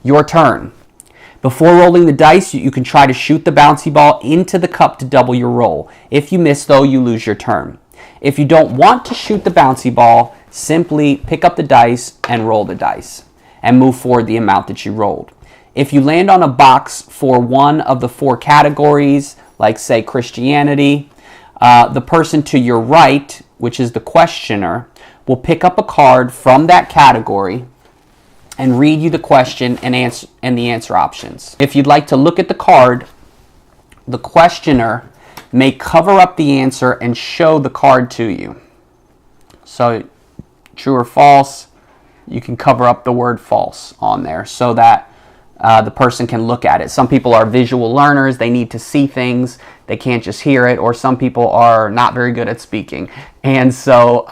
Your turn. Before rolling the dice, you can try to shoot the bouncy ball into the cup to double your roll. If you miss, though, you lose your turn. If you don't want to shoot the bouncy ball, simply pick up the dice and roll the dice and move forward the amount that you rolled. If you land on a box for one of the 4 categories, like say Christianity, the person to your right, which is the questioner, will pick up a card from that category and read you the question and the answer options. If you'd like to look at the card, the questioner may cover up the answer and show the card to you. So, true or false, you can cover up the word false on there so that the person can look at it. Some people are visual learners. They need to see things. They can't just hear it. Or some people are not very good at speaking. And so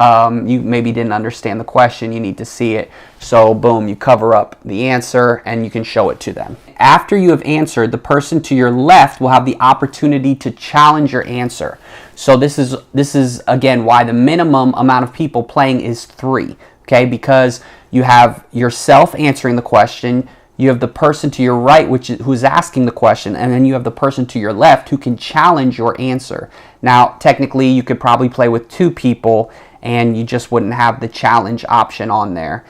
you maybe didn't understand the question. You need to see it. So boom, you cover up the answer and you can show it to them. After you have answered, the person to your left will have the opportunity to challenge your answer. So this is again why the minimum amount of people playing is 3. Okay, because you have yourself answering the question, you have the person to your right who's asking the question, and then you have the person to your left who can challenge your answer. Now, technically, you could probably play with 2 people, and you just wouldn't have the challenge option on there.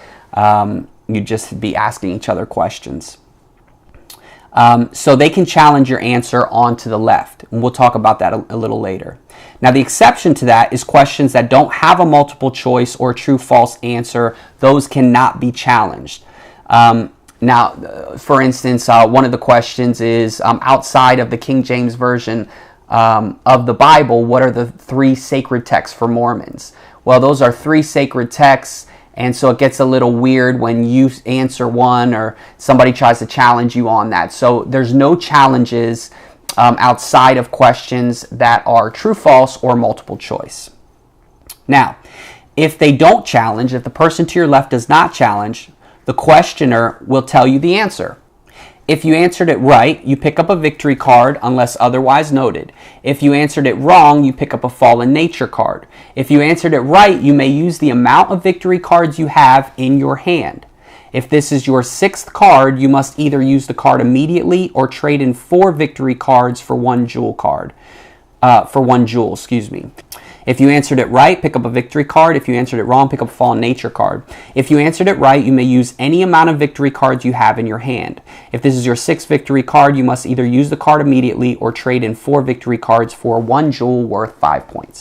You'd just be asking each other questions. So they can challenge your answer onto the left, and we'll talk about that a little later. Now, the exception to that is questions that don't have a multiple choice or true-false answer. Those cannot be challenged. Now, for instance, one of the questions is, outside of the King James Version of the Bible, what are the 3 sacred texts for Mormons? Well, those are 3 sacred texts, and so it gets a little weird when you answer one or somebody tries to challenge you on that. So there's no challenges outside of questions that are true, false, or multiple choice. Now, if they don't challenge, if the person to your left does not challenge, the questioner will tell you the answer. If you answered it right, you pick up a victory card unless otherwise noted. If you answered it wrong, you pick up a fallen nature card. If you answered it right, you may use the amount of victory cards you have in your hand. If this is your 6th card, you must either use the card immediately or trade in 4 victory cards for 1 jewel card. If you answered it right, pick up a victory card. If you answered it wrong, pick up a fallen nature card. If you answered it right, you may use any amount of victory cards you have in your hand. If this is your 6th victory card, you must either use the card immediately or trade in 4 victory cards for 1 jewel worth 5 points.